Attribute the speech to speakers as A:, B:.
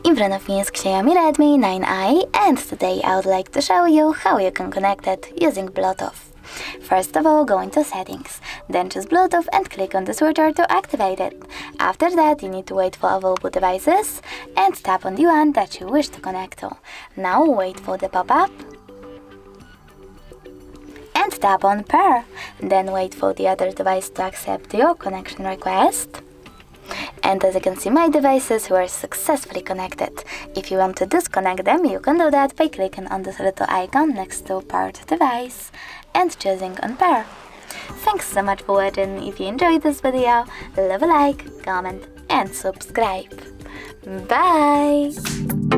A: In front of me is Xiaomi Redmi 9i, and today I would like to show you how you can connect it using Bluetooth. First of all, go into Settings, then choose Bluetooth and click on the switcher to activate it. After that, you need to wait for available devices and tap on the one that you wish to connect to. Now wait for the pop-up and tap on Pair. Then wait for the other device to accept your connection request. And as you can see, my devices were successfully connected. If you want to disconnect them, you can do that by clicking on this little icon next to Paired Device and choosing Unpair. Thanks so much for watching. If you enjoyed this video, leave a like, comment and subscribe. Bye!